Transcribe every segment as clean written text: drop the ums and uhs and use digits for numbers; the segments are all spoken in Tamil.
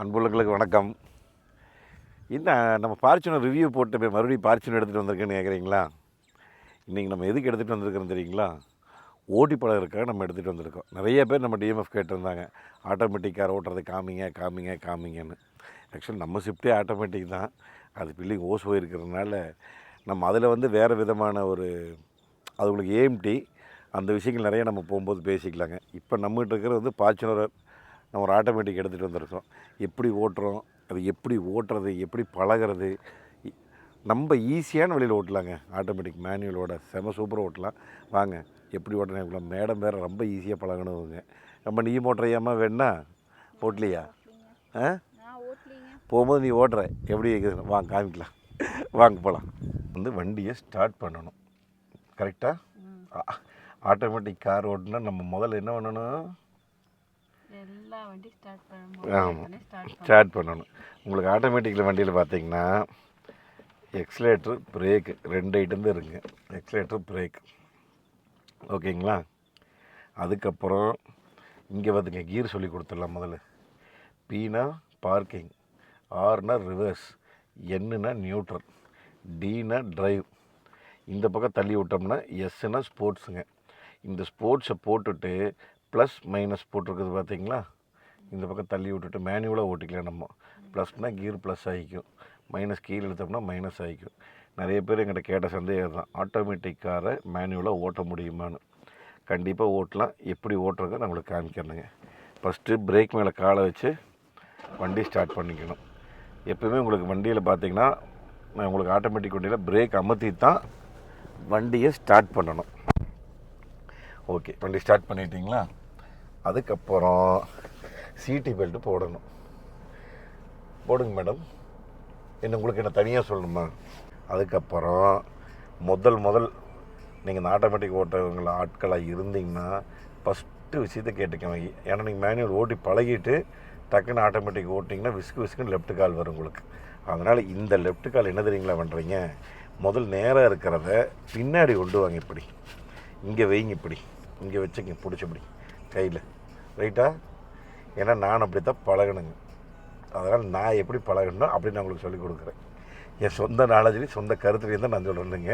அன்புள்ளங்களுக்கு வணக்கம். என்ன நம்ம ஃபார்ச்சுனர் ரிவ்யூ போட்டு போய் மறுபடியும் ஃபார்ச்சுனர் எடுத்துகிட்டு வந்திருக்கேன்னு கேட்குறீங்களா? இன்றைக்கி நம்ம எதுக்கு எடுத்துகிட்டு வந்திருக்கோன்னு தெரியுங்களா? ஓட்டி பழகிறதுக்காக நம்ம எடுத்துகிட்டு வந்திருக்கோம். நிறைய பேர் நம்ம டிஎம்எஃப் கேட்டிருந்தாங்க, ஆட்டோமேட்டிக் கார் ஓட்டுறது காமிங்கன்னு. ஆக்சுவலி நம்ம ஷிஃப்ட்டே ஆட்டோமேட்டிக் தான். அது பில்லிங் ஓஸ் போயிருக்கிறதுனால நம்ம அதில் வேறு விதமான அது உங்களுக்கு ஏஎம்டி அந்த விஷயங்கள் நிறைய நம்ம போகும்போது பேசிக்கலாங்க. இப்போ நம்மகிட்ட இருக்கிறது ஃபார்ச்சுனர். நம்ம ஒரு ஆட்டோமேட்டிக் எடுத்துகிட்டு வந்திருக்கோம். எப்படி ஓட்டுறோம், அது எப்படி ஓட்டுறது, எப்படி பழகிறது, நம்ம ஈஸியான வழியில் ஓட்டலாங்க. ஆட்டோமேட்டிக் மேனுவலோட செம சூப்பராக ஓட்டலாம். வாங்க எப்படி ஓட்டுறேன். மேடம் வேறு ரொம்ப ஈஸியாக பழகணுங்க. நம்ம நீ ஓட்டுறையாமா வேணா ஓட்டலையா? போகும்போது நீ ஓட்டுற எப்படி இருக்குது வாங்க காமிக்கலாம். வாங்க போகலாம். வண்டியை ஸ்டார்ட் பண்ணணும். கரெக்டாக ஆட்டோமேட்டிக் கார் ஓட்டுனா நம்ம முதல்ல என்ன பண்ணணும்? ஸ்டார்ட் பண்ணணும். உங்களுக்கு ஆட்டோமேட்டிக்கில் வண்டியில் பார்த்தீங்கன்னா எக்ஸலேட்டர் பிரேக்கு 2 ஐட்டம் தான் இருக்குங்க. எக்ஸலேட்டர் பிரேக் ஓகேங்களா. அதுக்கப்புறம் இங்கே பார்த்துங்க கீர் சொல்லி கொடுத்துடலாம். முதல்ல பீனா பார்க்கிங், ஆர்னா ரிவர்ஸ், என்னன்னா நியூட்ரல், டீனா டிரைவ். இந்த பக்கம் தள்ளி விட்டோம்னா எஸ்னா ஸ்போர்ட்ஸுங்க. இந்த ஸ்போர்ட்ஸை போட்டுட்டு ப்ளஸ் மைனஸ் போட்டிருக்குது பார்த்தீங்களா. இந்த பக்கம் தள்ளி விட்டுட்டு மேனுவலாக ஓட்டிக்கலாம். நம்ம ப்ளஸ்னால் கீர் ப்ளஸ் ஆகிக்கும், மைனஸ் கீழே எடுத்தோம்னா மைனஸ் ஆகிக்கும். நிறைய பேர் எங்கிட்ட கேட்ட சந்தேகம் தான், ஆட்டோமேட்டிக் காரை மேனுவலாக ஓட்ட முடியுமான்னு. கண்டிப்பாக ஓட்டலாம். எப்படி ஓட்டுறதை நான் உங்களுக்கு காமிக்கிறேங்க. ஃபஸ்ட்டு பிரேக் மேலே காலை வச்சு வண்டி ஸ்டார்ட் பண்ணிக்கணும். எப்போவுமே உங்களுக்கு வண்டியில் பார்த்தீங்கன்னா உங்களுக்கு ஆட்டோமேட்டிக் வண்டியில் பிரேக் அமர்த்தி தான் வண்டியை ஸ்டார்ட் பண்ணணும். ஓகே, வண்டி ஸ்டார்ட் பண்ணிட்டீங்களா? அதுக்கப்புறம் சீட்டு பெல்ட்டு போடணும். போடுங்க மேடம். உங்களுக்கு என்ன தனியாக சொல்லணுமா? அதுக்கப்புறம் முதல் நீங்கள் இந்த ஆட்டோமேட்டிக் ஓட்டுறவங்கள ஆட்களாக இருந்தீங்கன்னா ஃபஸ்ட்டு விஷயத்தை கேட்டுக்கோங்க. ஏன்னா நீங்கள் மேனுவல் ஓட்டி பழகிட்டு டக்குன்னு ஆட்டோமேட்டிக் ஓட்டிங்கன்னா விஸ்குன்னு லெஃப்ட் கால் வரும் உங்களுக்கு. அதனால் இந்த லெஃப்ட் கால் என்ன தெரியுங்களா பண்ணுறீங்க? முதல் நேராக இருக்கிறத பின்னாடி கொண்டு வாங்க. இப்படி இங்கே வைங்க, இப்படி இங்கே வச்சுங்க, பிடிச்சபடி கையில் ரைட்டா. ஏன்னா நான் அப்படி தான் பழகணுங்க. அதனால் நான் எப்படி பழகணும் அப்படின்னு நான் உங்களுக்கு சொல்லிக் கொடுக்குறேன். என் சொந்த நாலேஜ்லேயும் சொந்த கருத்துலேயும் தான் நான் சொல்கிறேனுங்க.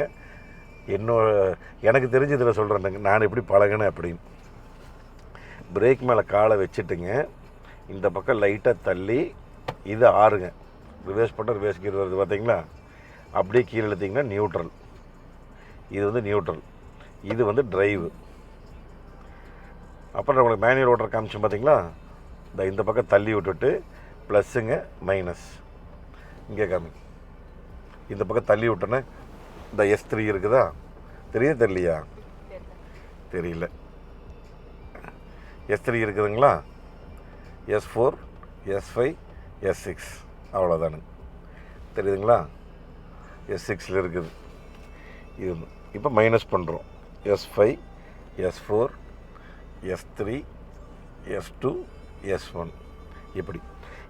எனக்கு தெரிஞ்சதில் சொல்கிறேனுங்க நான் எப்படி பழகணும் அப்படின்னு. பிரேக் மேலே காலை வச்சுட்டுங்க, இந்த பக்கம் லைட்டாக தள்ளி, இது ஆறுங்க. ரிவர்ஸ் பண்ணால் ரிவர்ஸ் கீர் வருது பார்த்தீங்களா. அப்படியே கீழே எடுத்திங்கன்னா நியூட்ரல். இது நியூட்ரல், இது டிரைவு. அப்புறம் உங்களுக்கு மேனுவல் ஓட்டர் காமிச்சோம் பார்த்தீங்களா. இந்த பக்கம் தள்ளி விட்டுட்டு ப்ளஸ்ஸுங்க மைனஸ் இங்கே காமி. இந்த பக்கம் தள்ளி விட்டோன்னே இந்த S3 இருக்குதா, தெரியலையா? தெரியல. S3 இருக்குதுங்களா, S4, S5, S6 அவ்வளோதானுங்க. தெரியுதுங்களா? S6 இருக்குது. இது இப்போ மைனஸ் பண்ணுறோம். S5, S4, S3, S2, S1 இப்படி.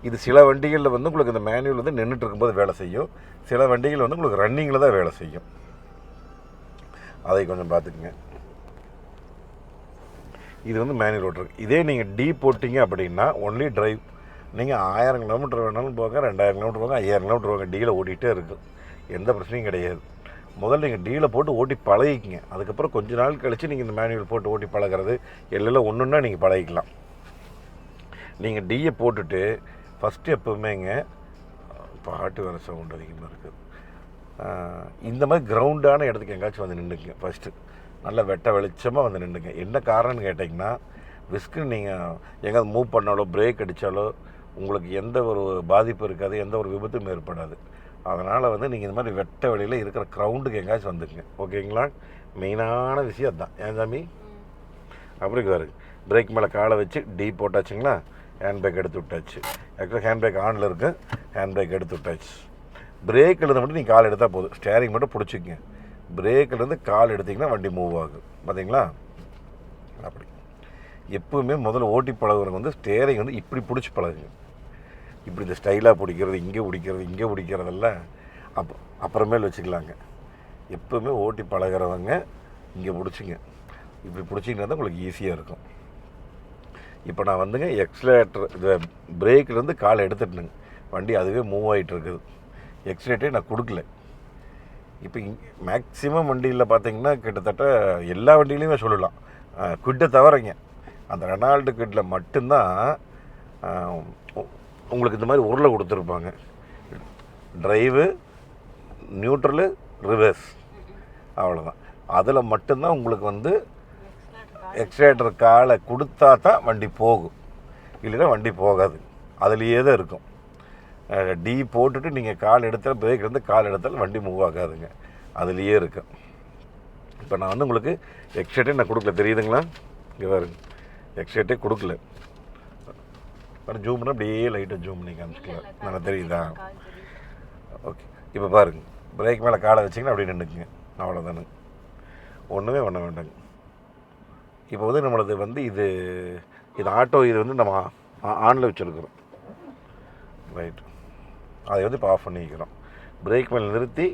இது சில வண்டிகளில் உங்களுக்கு இந்த மேனுவல் நின்றுட்டு இருக்கும்போது வேலை செய்யும். சில வண்டிகள் உங்களுக்கு ரன்னிங்கில் தான் வேலை செய்யும். அதை கொஞ்சம் பார்த்துக்குங்க. இது மேனுவல் ஓட்டுறது. இதே நீங்கள் டீ போட்டிங்க அப்படின்னா ஒன்லி டிரைவ். நீங்கள் 1000 கிலோமீட்டர் வேணாலும் போங்க, 2000 கிலோமீட்டர் போங்க, 5000 கிலோமீட்டர் போங்க, டீயில் ஓட்டிகிட்டே இருக்கும். எந்த பிரச்சனையும் கிடையாது. முதல்ல நீங்கள் டீயில் போட்டு ஓட்டி பழகிக்கிங்க. அதுக்கப்புறம் கொஞ்ச நாள் கழித்து நீங்கள் இந்த மேனுவல் போட்டு ஓட்டி பழகிறது எல்லாம் ஒன்றுன்னா நீங்கள் பழகிக்கலாம். நீங்கள் டீயை போட்டுட்டு ஃபஸ்ட்டு எப்போவுமேங்க பாட்டு வர சவுண்ட் அதிகமாக இருக்குது. இந்த மாதிரி கிரவுண்டான இடத்துக்கு எங்கேயாச்சும் நின்றுங்க. ஃபஸ்ட்டு நல்லா வெட்ட வெளிச்சமாக நின்றுங்க. என்ன காரணம்னு கேட்டிங்கன்னா விஸ்க்கு நீங்கள் எங்கேயாவது மூவ் பண்ணாலோ பிரேக் அடித்தாலோ உங்களுக்கு எந்த ஒரு பாதிப்பு இருக்காது, எந்த ஒரு விபத்தும் ஏற்படாது. அதனால் நீங்கள் இந்த மாதிரி வெட்ட வெளியில் இருக்கிற க்ரௌண்டுக்கு எங்கேயாச்சும் வந்துக்குங்க. ஓகேங்களா? மெயினான விஷயம் அதுதான். ஏன் சாமி அப்படி பாருங்க. பிரேக் மேலே காலை வச்சு டீ போட்டாச்சுங்களா, ஹேண்ட் பிரேக் எடுத்து விட்டாச்சு. ஆக்சுவலாக ஹேண்ட் பிரேக் ஆனில் இருக்குது, ஹேண்ட் பிரேக் எடுத்து விட்டாச்சு. பிரேக்கிலேருந்து மட்டும் நீங்கள் கால் எடுத்தால் போதும். ஸ்டேரிங் மட்டும் பிடிச்சிக்கங்க. பிரேக்கிலேருந்து கால் எடுத்திங்கன்னா வண்டி மூவ் ஆகும். பார்த்தீங்களா? அப்படி எப்பவுமே முதல்ல ஓட்டி பழகுறவங்க ஸ்டேரிங் இப்படி பிடிச்சி பழகுங்க. இப்படி இந்த ஸ்டைலாக பிடிக்கிறது, இங்கே பிடிக்கிறதெல்லாம் அப்புறமேல் வச்சுக்கலாங்க. எப்போவுமே ஓட்டி பழகிறவங்க இங்கே பிடிச்சிங்க. இப்படி பிடிச்சிங்கன்னா தான் உங்களுக்கு ஈஸியாக இருக்கும். இப்போ நான் வந்துங்க எக்ஸ்லேட்டர் இது பிரேக்லேருந்து காலை எடுத்துட்டேனுங்க, வண்டி அதுவே மூவ் ஆகிட்டு இருக்குது. எக்ஸ்லேட்டரே நான் கொடுக்கல. இப்போ மேக்ஸிமம் வண்டியில் பார்த்தீங்கன்னா கிட்டத்தட்ட எல்லா வண்டியிலையுமே சொல்லலாம், குவிட்டை தவிரங்க அந்த ரெனால்டு குவிட்டில் மட்டும்தான் உங்களுக்கு இந்த மாதிரி உருளை கொடுத்துருப்பாங்க. ட்ரைவு, நியூட்ரலு, ரிவர்ஸ், அவ்வளோதான். அதில் மட்டும்தான் உங்களுக்கு வந்து எக்ஸ்லேட்டர் காலை கொடுத்தா தான் வண்டி போகும், இல்லைன்னா வண்டி போகாது. அதுலேயே தான் இருக்கும். டி போட்டுட்டு நீங்கள் கால் எடுத்தால் பிரேக்லேருந்து கால் எடுத்தாலும் வண்டி மூவ் ஆகாதுங்க, அதுலேயே இருக்கும். இப்போ நான் வந்து உங்களுக்கு எக்ஸ்லேட்டே நான் கொடுக்கல, தெரியுதுங்களா? இங்கே பாருங்க, எக்ஸ்லேட்டே கொடுக்கல. ஜூம் பண்ணால் அப்படியே லைட்டாக ஜூம் பண்ணி காமிச்சிக்கலாம், நல்லா தெரியுதா? ஓகே. இப்போ பாருங்கள், பிரேக் மேலே காலை வச்சிங்கன்னா அப்படியே நின்றுக்குங்க, அவ்வளோதானுங்க, ஒன்றுமே பண்ண வேண்டாங்க. இப்போ வந்து நம்மளது வந்து இது ஆட்டோ, இது வந்து நம்ம ஆனில் வச்சுருக்குறோம், ரைட். அதை வந்து இப்போ ஆஃப் பண்ணிக்கிறோம். பிரேக் மேலே நிறுத்தி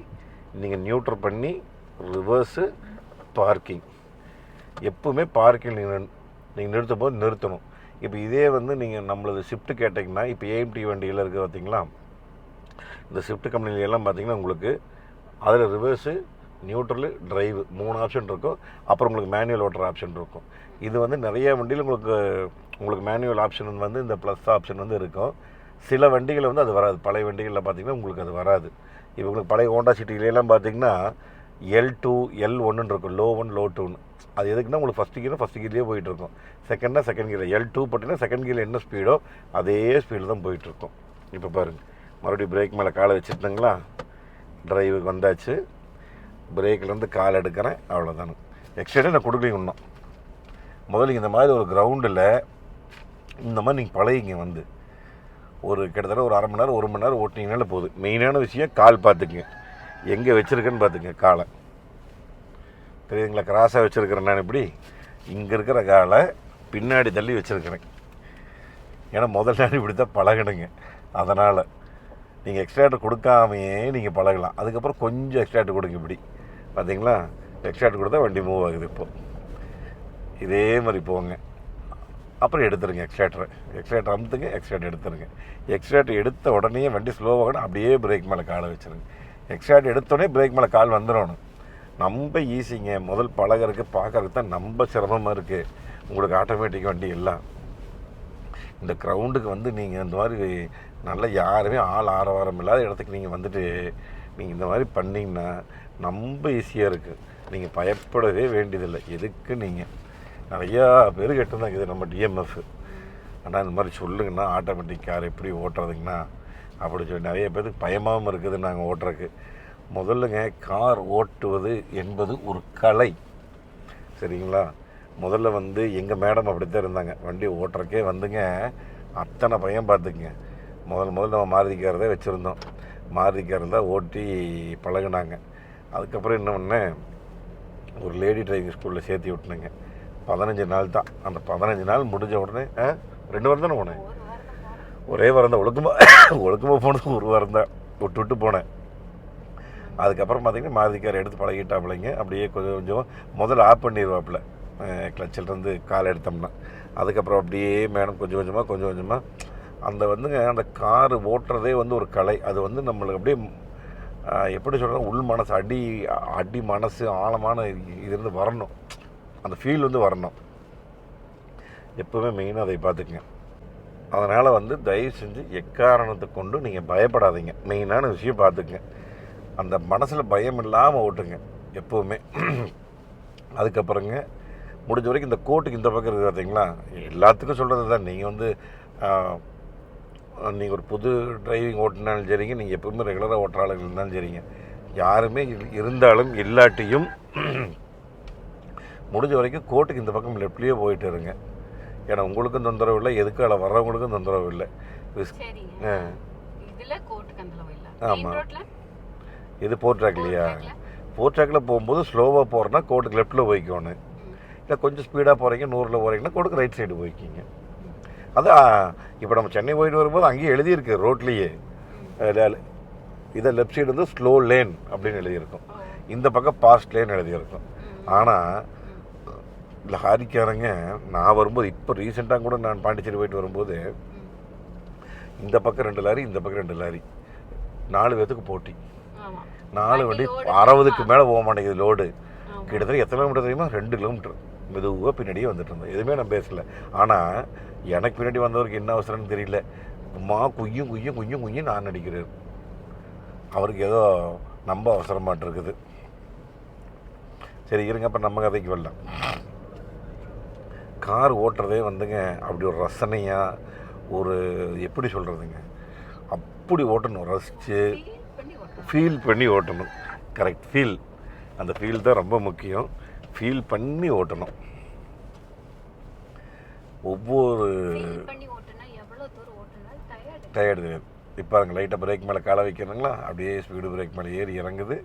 நீங்கள் நியூட்ரல் பண்ணி ரிவர்ஸு, பார்க்கிங். எப்பவுமே பார்க்கிங் நீங்கள் நிறுத்தும் போது நிறுத்தணும். இப்போ இதே வந்து நீங்கள் நம்மளது ஷிஃப்ட்டு கேட்டிங்கன்னா, இப்போ ஏஎம்டி வண்டியில் இருக்குது பார்த்தீங்களா, இந்த ஷிஃப்ட் கம்பெனிலெல்லாம் பார்த்தீங்கன்னா உங்களுக்கு அதில் ரிவர்ஸு, நியூட்ரலு, ட்ரைவு 3 ஆப்ஷன் இருக்கும். அப்புறம் உங்களுக்கு மேனுவல் ஓட்டுற ஆப்ஷன் இருக்கும். இது வந்து நிறைய வண்டியில் உங்களுக்கு மேனுவல் ஆப்ஷன் வந்து இந்த ப்ளஸ் ஆப்ஷன் வந்து இருக்கும். சில வண்டிகளில் வந்து அது வராது. பழைய வண்டிகளில் பார்த்திங்கன்னா உங்களுக்கு அது வராது. இப்போ உங்களுக்கு பழைய ஹோண்டா சிட்டிலாம் பார்த்திங்கன்னா L2, L1 இருக்கும், லோ 1, லோ 2ன்னு. அது எதுக்குன்னா உங்களுக்கு ஃபஸ்ட்டு கீர்லேயே போயிட்டுருக்கும். செகண்ட் கீரில் L2 போட்டிங்கன்னா செகண்ட் கீரில் என்ன ஸ்பீடோ அதே ஸ்பீடில் தான் போயிட்டுருக்கும். இப்போ பாருங்கள், மறுபடியும் பிரேக் மேலே காலை வச்சுருந்தீங்களா, ட்ரைவுக்கு வந்தாச்சு. பிரேக்லேருந்து கால் எடுக்கிறேன், அவ்வளோதானு. எக்ஸ்ட்ரா நான் கொடுக்கலீங்க இன்னும். முதல்ல இந்த மாதிரி ஒரு கிரவுண்டில் இந்த மாதிரி நீங்கள் பழகிங்க. வந்து ஒரு கிட்டத்தட்ட ஒரு அரை மணி நேரம் 1 மணி நேரம் ஓட்டினீங்கனால போகுது. மெயினான விஷயம் கால் பார்த்துக்குங்க, எங்கே வச்சுருக்கேன்னு பார்த்துங்க. காலை தெரியுதுங்களா, கிராஸாக வச்சுருக்கிறேன் நான். இப்படி இங்கே இருக்கிற காலை பின்னாடி தள்ளி வச்சுருக்கிறேன். ஏன்னா முதல் நாள் இப்படி தான் பழகணுங்க. அதனால் நீங்கள் எக்ஸ்ட்ராக்ட் கொடுக்காமையே நீங்கள் பழகலாம். அதுக்கப்புறம் கொஞ்சம் எக்ஸ்ட்ராக்ட் கொடுங்க. இப்படி பார்த்தீங்களா, எக்ஸ்ட்ராக்ட் கொடுத்தா வண்டி மூவ் ஆகுது. இப்போது இதே மாதிரி போங்க, அப்புறம் எடுத்துருங்க எக்ஸ்ட்ராக்டர் அமுத்துங்க, எக்ஸ்ட்ராக்ட் எடுத்துருங்க. எக்ஸ்ட்ராக்ட் எடுத்த உடனே வண்டி ஸ்லோவாகணும், அப்படியே பிரேக் மேலே காலை வச்சுருங்க. எக்ஸ்ட்ராக்ட் எடுத்தோடனே பிரேக் மேலே கால் வந்துடணும். ரொம்ப ஈஸிங்க. முதல் பழகிறதுக்கு பார்க்கறதுக்கு தான் ரொம்ப சிரமமாக இருக்குது உங்களுக்கு ஆட்டோமேட்டிக் வண்டி எல்லாம். இந்த கிரவுண்டுக்கு வந்து நீங்கள் இந்த மாதிரி நல்லா யாருமே ஆள் ஆரவாரம் இல்லாத இடத்துக்கு நீங்கள் வந்துட்டு நீங்கள் இந்த மாதிரி பண்ணிங்கன்னா ரொம்ப ஈஸியாக இருக்குது. நீங்கள் பயப்படவே வேண்டியதில்லை. எதுக்கு நீங்கள் நிறையா பேர் கேட்டிருந்தாங்க, இது நம்ம டிஎம்எஃப் ஆனால் இந்த மாதிரி சொல்லுங்கன்னா ஆட்டோமேட்டிக் கார் எப்படி ஓட்டுறதுங்கண்ணா அப்படி சொல்லி நிறைய பேருக்கு பயமாகவும் இருக்குது நாங்கள் ஓட்டுறதுக்கு. முதல்லுங்க, கார் ஓட்டுவது என்பது ஒரு கலை, சரிங்களா? முதல்ல வந்து எங்கள் மேடம் அப்படித்தான் இருந்தாங்க. வண்டி ஓட்டுறக்கே வந்துங்க அத்தனை பையன் பார்த்துக்குங்க. முதல்ல நம்ம மாருதிக்காரதே வச்சுருந்தோம். மாருதிக்காரர் தான் ஓட்டி பழகினாங்க. அதுக்கப்புறம் என்ன பண்ணேன், ஒரு லேடி டிரைவிங் ஸ்கூலில் சேர்த்து விட்டுனுங்க. 15 நாள் தான். அந்த 15 நாள் முடிஞ்ச உடனே 2 வாரம் தானே போனேன். ஒரே வாரம் தான். ஒழுக்கமாக போனது 1 வாரம் தான், விட்டு போனேன். அதுக்கப்புறம் பார்த்திங்கன்னா மாருதிக்கார் எடுத்து பழகிட்டாப்பிள்ளைங்க. அப்படியே கொஞ்சம் முதல்ல ஆஃப் பண்ணிடுவாப்பில் கிளச்சிலேருந்து கால் எடுத்தோம்னா. அதுக்கப்புறம் அப்படியே மேடம் கொஞ்சம் கொஞ்சமாக அந்த வந்துங்க அந்த கார் ஓட்டுறதே வந்து ஒரு கலை. அது வந்து நம்மளுக்கு அப்படியே எப்படி சொல்கிறோம், உள் மனசு அடி மனசு ஆழமான இதுலேருந்து வரணும், அந்த ஃபீல் வந்து வரணும். எப்போவுமே மெயினாக அதை பார்த்துக்குங்க. அதனால் வந்து தயவு செஞ்சு எக்காரணத்தை கொண்டு நீங்கள் பயப்படாதீங்க. மெயினான விஷயம் பார்த்துக்குங்க. அந்த மனசில் பயம் இல்லாமல் ஓட்டுங்க எப்போவுமே. அதுக்கப்புறங்க முடிஞ்ச வரைக்கும் இந்த கோட்டுக்கு இந்த பக்கம் இருக்குது பார்த்தீங்களா, எல்லாத்துக்கும் சொல்கிறது தான். நீங்கள் வந்து நீங்கள் ஒரு புது டிரைவிங் ஓட்டினாலும் சரிங்க, நீங்கள் எப்போவுமே ரெகுலராக ஓட்டுற ஆளுங்க இருந்தாலும் சரிங்க, யாருமே இருந்தாலும் இல்லாட்டியும் முடிஞ்ச வரைக்கும் கோட்டுக்கு இந்த பக்கம் லெஃப்ட்லேயே போயிட்டு இருங்க. ஏன்னா உங்களுக்கும் தொந்தரவு இல்லை, எதுக்கால வர்றவங்களுக்கும் தொந்தரவு இல்லை. ஆமாம், இது போர் ட்ராக் இல்லையா? போர் ட்ராக்கில் போகும்போது ஸ்லோவாக போகிறேன்னா கோட்டுக்கு லெஃப்ட்டில் போய்க்கோணும். இல்லை கொஞ்சம் ஸ்பீடாக போகிறீங்க, 100ல் போகிறீங்கன்னா கோட்டுக்கு ரைட் சைடு போய்க்கிங்க. அதான் இப்போ நம்ம சென்னை போயிட்டு வரும்போது அங்கேயே எழுதியிருக்கு ரோட்லேயே, இதை லெஃப்ட் சைடு வந்து ஸ்லோ லேன் அப்படின்னு எழுதியிருக்கும், இந்த பக்கம் ஃபாஸ்ட் லேன் எழுதியிருக்கும். ஆனால் லாரிக்காரங்க நான் வரும்போது இப்போ ரீசெண்டாக கூட நான் பாண்டிச்சேரி போயிட்டு வரும்போது இந்த பக்கம் 2 லாரி இந்த பக்கம் 2 லாரி 4 பேர்த்துக்கு போட்டி 4 வண்டி 60க்கு மேலே போக மாட்டேங்குது லோடு. கிட்டத்தட்ட எத்தனை கிலோமீட்டர் தெரியுமா? 2 கிலோமீட்டர் மெதுவாக பின்னாடியே வந்துட்டு இருந்தோம். எதுவுமே நான் பேசலை. ஆனால் எனக்கு பின்னாடி வந்தவருக்கு என்ன அவசரம்னு தெரியல. அம்மா குய்யும் குய்யும் குய்யும் குய்யும் நான் நடிக்கிறார். அவருக்கு ஏதோ நம்ப அவசரமாட்டு இருக்குது. சரி இருங்க, அப்போ நம்ம கதைக்கு வரலாம். கார் ஓட்டுறதே வந்துங்க அப்படி ஒரு ரசனையாக, ஒரு எப்படி சொல்கிறதுங்க, அப்படி ஓட்டணும், ரசித்து ஃபீல் பண்ணி ஓட்டணும். Correct, feel. அந்த ஃபீல் தான் ரொம்ப முக்கியம். ஃபீல் பண்ணி ஓட்டணும். ஒவ்வொரு டயர்டு தெரியாது. இப்போ அங்கே லைட்டாக பிரேக் மேலே காலை வைக்கிறதுங்களா, அப்படியே ஸ்பீடு பிரேக் மேலே ஏறி இறங்குது.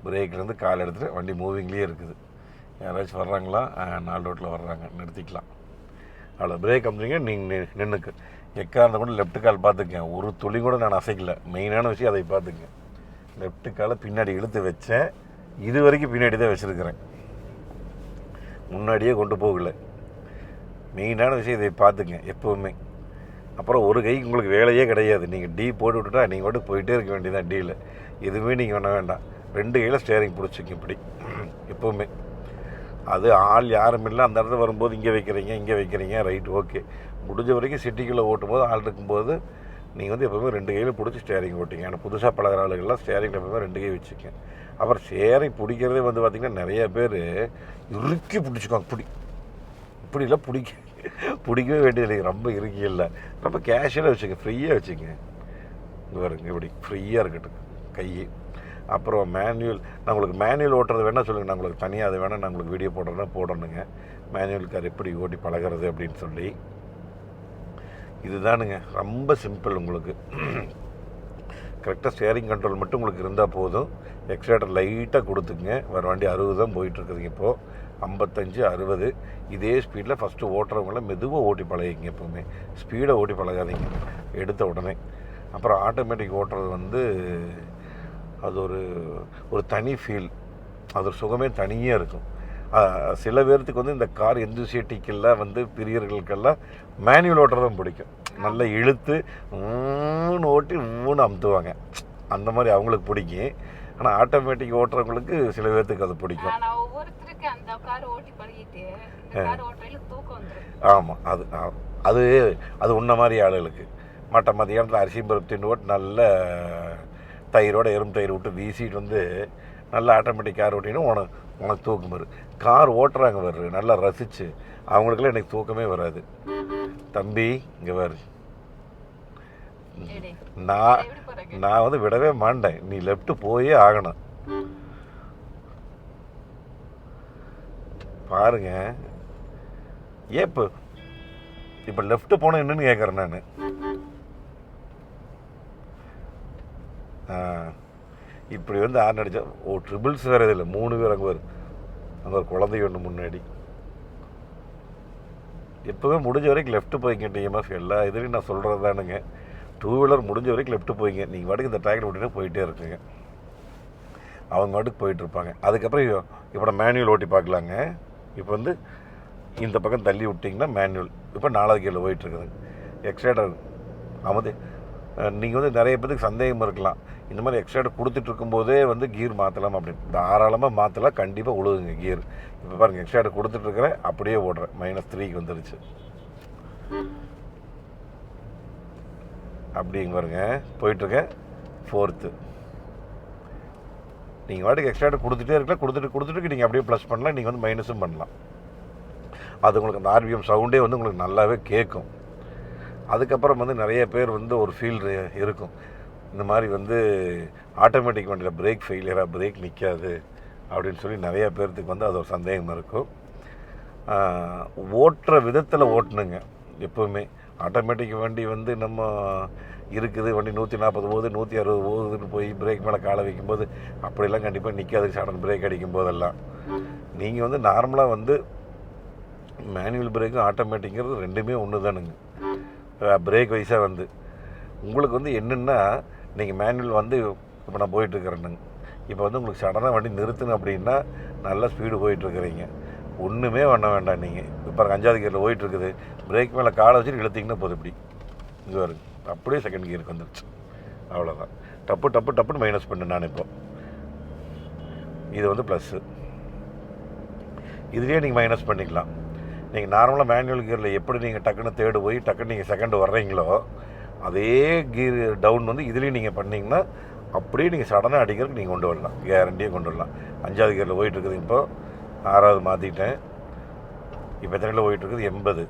பிரேக்லேருந்து கால் எடுத்துகிட்டு வண்டி மூவிங்லேயே இருக்குது. யாராச்சும் வர்றாங்களா? 4 ரோட்டில் வர்றாங்க, நிறுத்திக்கலாம். அவ்வளோ பிரேக் அமுதிங்க, நீங்கள் நின்றுக்கு. எக்காரணத்தை கூட லெஃப்ட் கால் பார்த்துக்கேன். ஒரு துளி கூட நான் அசைக்கல. மெயினான விஷயம் அதை பார்த்துங்க. லெஃப்ட் காலை பின்னாடி இழுத்து வச்சேன். இது வரைக்கும் பின்னாடி தான் வச்சுருக்கிறேன், முன்னாடியே கொண்டு போகல. மெயினான விஷயம் இதை பார்த்துங்க எப்போவுமே. அப்புறம் ஒரு கைக்கு உங்களுக்கு வேலையே கிடையாது. நீங்கள் டீ போட்டு விட்டுட்டா நீங்கள் மட்டும் போயிட்டே இருக்க வேண்டியதான். டீயில் எதுவுமே நீங்கள் பண்ண வேண்டாம். 2 கையில் ஸ்டேரிங் பிடிச்சிங்க இப்படி எப்போவுமே. அது ஆள் யாரும் இல்லை. அந்த இடத்துல வரும்போது இங்கே வைக்கிறீங்க ரைட், ஓகே. முடிஞ்ச வரைக்கும் சிட்டிக்குள்ளே ஓட்டும் போது ஆள் இருக்கும்போது நீங்கள் வந்து எப்போவுமே 2 கையில் பிடிச்சி ஸ்டேரிங் ஓட்டிங்க. ஆனால் புதுசாக பழகிற ஆளுகள்லாம் ஸ்டேரிங்கில் எப்போவுமே 2 கை வச்சுக்கேன். அப்புறம் ஸ்டேரிங் பிடிக்கிறதே வந்து பார்த்திங்கன்னா நிறைய பேர் இறுக்கி பிடிச்சிக்குவாங்க. இப்படிலாம் பிடிக்கவே வேண்டியது இல்லைங்க. ரொம்ப இறுக்கி இல்லை, ரொம்ப கேஷுவலாக வச்சுங்க, ஃப்ரீயாக வச்சுங்க. இங்கே வருங்க, இப்படி ஃப்ரீயாக இருக்கட்டும் கை. அப்புறம் மேனுவல், நான் உங்களுக்கு மேனுவல் ஓட்டுறது வேணால் சொல்லுங்கள், நான் உங்களுக்கு தனியாக அது வேணால் நான் உங்களுக்கு வீடியோ போடணுங்க. மேனுவல் கார் எப்படி ஓட்டி பழகிறது அப்படின்னு சொல்லி. இதுதானுங்க ரொம்ப சிம்பிள். உங்களுக்கு கரெக்டாக ஸ்டேரிங் கண்ட்ரோல் மட்டும் உங்களுக்கு இருந்தால் போதும். எக்ஸலேட்டர் லைட்டாக கொடுத்துங்க. வேறு வண்டி 60 தான் போயிட்டுருக்குதுங்க இப்போது. 55, 60 இதே ஸ்பீடில் ஃபஸ்ட்டு ஓட்டுறவங்கள மெதுவாக ஓட்டி பழகிங்க. எப்போவுமே ஸ்பீடை ஓட்டி பழகாதீங்க எடுத்த உடனே. அப்புறம் ஆட்டோமேட்டிக் ஓட்டுறது வந்து அது ஒரு தனி ஃபீல். அது ஒரு சுகமே தனியாக இருக்கும். சில பேர்த்துக்கு வந்து இந்த கார் எந்தூசியட்டிக்கெல்லாம் வந்து பிரியர்களுக்கெல்லாம் மேனுவல் ஓட்டுறதும் பிடிக்கும். நல்லா இழுத்து ஓட்டி அமுத்துவாங்க. அந்த மாதிரி அவங்களுக்கு பிடிக்கும். ஆனால் ஆட்டோமேட்டிக் ஓட்டுறவங்களுக்கு சில பேர்த்துக்கு அது பிடிக்கும். ஆமாம், அது அது உன்ன மாதிரி ஆளுகளுக்கு. மத்தியானத்தில் அரிசி பருப்பு தின்னு ஓட்டு நல்ல தயிரோட எறும்பு தயிர் விட்டு வீசிட்டு வந்து நல்லா ஆட்டோமேட்டிக் கார் ஓட்டினா உனக்கு தூக்கம் வரும். கார் ஓட்டுறாங்க வர்ற நல்லா ரசித்து, அவங்களுக்கெல்லாம் எனக்கு தூக்கமே வராது. தம்பி இங்கே வரு, நான் வந்து விடவே மாட்டேன். நீ லெஃப்ட் போயே ஆகணும். பாருங்க, இப்போ லெஃப்ட் போனால் என்னன்னு கேட்குறேன் நான். இப்படி வந்து ஆறு அடித்தா ட்ரிபிள்ஸ் வேறு இதில் 3 பேர் அங்கே வரும். அங்கே ஒரு குழந்தை ஒன்று முன்னாடி. எப்போவே முடிஞ்ச வரைக்கும் லெஃப்ட்டு போய்ங்க. டிஎம்எஃப் எல்லா இதுலையும் நான் சொல்கிறது தானுங்க. 2 வீலர் முடிஞ்ச வரைக்கும் லெஃப்ட்டு போய்ங்க. நீங்கள் வாட்டுக்கு இந்த ட்ராக்கில் ஓட்டினா போயிட்டே இருக்குங்க. அவங்க வாட்டுக்கு போயிட்டுருப்பாங்க. அதுக்கப்புறம் இப்போ நான் மேனுவல் ஓட்டி பார்க்கலாங்க. இப்போ வந்து இந்த பக்கம் தள்ளி விட்டிங்கன்னா மேனுவல். இப்போ 4வது கீழே போயிட்டுருக்குதுங்க. எக்ஸ்ட்ரேட்டர் அமது நீங்கள் வந்து நிறைய பேருக்கு சந்தேகம் இருக்கலாம், இந்த மாதிரி எக்ஸ்ட்ரேட்டர் கொடுத்துட்டு இருக்கும்போதே வந்து கீர் மாற்றலாம் அப்படின்னு. தாராளமாக மாற்றலாம், கண்டிப்பாக உழுதுங்க கீர். இப்போ பாருங்கள், எக்ஸ்ட்ரேட்டர் கொடுத்துட்ருக்கிறேன், அப்படியே ஓடுறேன். -3க்கு வந்துருச்சு. அப்படிங்க பாருங்க, போயிட்டுருக்கேன் 4th. நீங்கள் வாட்டுக்கு எக்ஸ்ட்ரேட்டர் கொடுத்துட்டே இருக்கலாம். கொடுத்துட்டு நீங்கள் அப்படியே ப்ளஸ் பண்ணலாம், நீங்கள் வந்து மைனஸும் பண்ணலாம். அது உங்களுக்கு அந்த ஆர்பிஎம் சவுண்டே வந்து உங்களுக்கு நல்லாவே கேட்கும். அதுக்கப்புறம் வந்து நிறைய பேர் வந்து ஒரு ஃபீல் இருக்கும், இந்த மாதிரி வந்து ஆட்டோமேட்டிக் வண்டியில் பிரேக் ஃபெயிலியராக, பிரேக் நிற்காது அப்படின்னு சொல்லி நிறைய பேர்த்துக்கு வந்து அது ஒரு சந்தேகம் இருக்கும். ஓட்டுற விதத்தில் ஓட்டணுங்க எப்போவுமே. ஆட்டோமேட்டிக் வண்டி வந்து நம்ம இருக்குது, வண்டி 140 போகுது 160 போகுதுன்னு போய் பிரேக் மேலே காலை வைக்கும்போது அப்படிலாம் கண்டிப்பாக நிற்காது. சடன் பிரேக் அடிக்கும் போதெல்லாம் நீங்கள் வந்து நார்மலாக வந்து மேனுவல் பிரேக்கும் ஆட்டோமேட்டிக்கிறது ரெண்டுமே ஒன்று தானுங்க. பிரேக் வைஸாக வந்து உங்களுக்கு வந்து என்னென்னா, நீங்கள் மேனுவல் வந்து இப்போ நான் போயிட்டுருக்கிறேனுங்க. இப்போ வந்து உங்களுக்கு சடனாக வண்டி நிறுத்துங்க அப்படின்னா நல்லா ஸ்பீடு போயிட்டுருக்குறீங்க. ஒன்றுமே பண்ண வேண்டாம். நீங்கள் இப்போ 5வது கியரில் போயிட்டுருக்குது, பிரேக் மேலே காலை வச்சுட்டு இழுத்திங்கன்னா போதும். இப்படி இங்கே வருங்க, அப்படியே செகண்ட் கியருக்கு வந்துடுச்சு. அவ்வளோதான். டப்பு டப்பு டப்புன்னு மைனஸ் பண்ணு. நான் இப்போ இது வந்து ப்ளஸ்ஸு, இதுலேயே நீங்கள் மைனஸ் பண்ணிக்கலாம். நீங்கள் நார்மலாக மேனுவல் கியரில் எப்படி நீங்கள் டக்குன்னு தேர்டு போய் டக்குன்னு நீங்கள் செகண்டு வர்றீங்களோ அதே கியர் டவுன் வந்து இதுலேயும் நீங்கள் பண்ணிங்கன்னா அப்படியே நீங்கள் சடனாக அடிக்கிறதுக்கு நீங்கள் கொண்டு வரலாம், கேரண்டியாக கொண்டு வரலாம். 5வது கியரில் போயிட்டுருக்குது, இப்போது 6வது மாற்றிட்டேன். இப்போ எத்தனையில் போயிட்டுருக்குது? 80.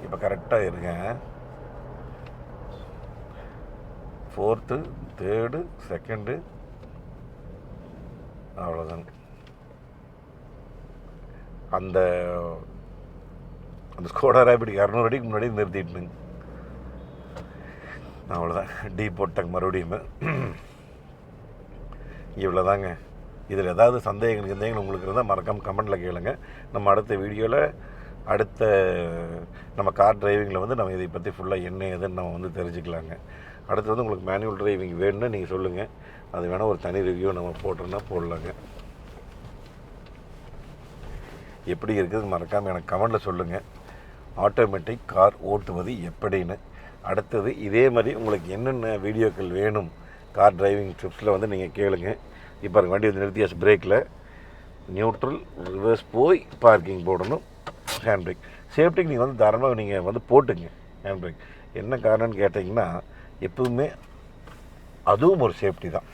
இப்போ கரெக்டாக இருங்க. 4த்து, 3rd, 2nd, அவ்வளோதாங்க. அந்த அந்த ஸ்கோடா ரேபிட் 200 அடிக்கு முன்னாடி நிறுத்திட்டுனுங்க. அவ்வளோதான், டீ போட்டாங்க மறுபடியும். இவ்வளோ தாங்க. இதில் ஏதாவது சந்தேகங்கள் உங்களுக்கு இருந்தால் மறக்காமல் கமெண்ட்டில் கேளுங்க. நம்ம அடுத்த வீடியோவில் அடுத்த நம்ம கார் டிரைவிங்கில் வந்து நம்ம இதை பற்றி ஃபுல்லாக என்ன ஏதுன்னு நம்ம வந்து தெரிஞ்சுக்கலாங்க. அடுத்து வந்து உங்களுக்கு மேனுவல் டிரைவிங் வேணும்னு நீங்கள் சொல்லுங்கள், அது வேணால் ஒரு தனி ரிவ்யூ நம்ம போட்டோன்னா போடலாங்க. எப்படி இருக்குது மறக்காமல் எனக்கு கமெண்ட்டில் சொல்லுங்கள். ஆட்டோமேட்டிக் கார் ஓட்டுவது எப்படின்னு. அடுத்தது இதே மாதிரி உங்களுக்கு என்னென்ன வீடியோக்கள் வேணும் கார் டிரைவிங் டிப்ஸில் வந்து நீங்கள் கேளுங்க. இப்போ வண்டி வந்து நிறுத்தியாச்சு, பிரேக்கில் நியூட்ரல் ரிவர்ஸ் போய் பார்க்கிங் போடணும். ஹேண்ட் பிரேக் சேஃப்டிக்கு நீங்கள் வந்து தாராளமாக நீங்கள் வந்து போட்டுங்க ஹேண்ட் பிரேக். என்ன காரணம்னு கேட்டிங்கன்னா எப்பவுமே அதுவும் ஒரு சேஃப்டி தான்.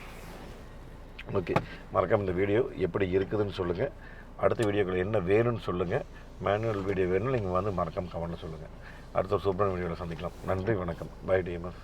ஓகே, மறக்காம இந்த வீடியோ எப்படி இருக்குதுன்னு சொல்லுங்கள். அடுத்த வீடியோக்கள் என்ன வேணும்னு சொல்லுங்கள். மேனுவல் வீடியோ வேணும்னு நீங்கள் வந்து மறக்காம கமெண்ட்டில் சொல்லுங்கள். அடுத்த ஒரு சூப்பரான வீடியோவில் சந்திக்கலாம். நன்றி, வணக்கம். Bye TMS.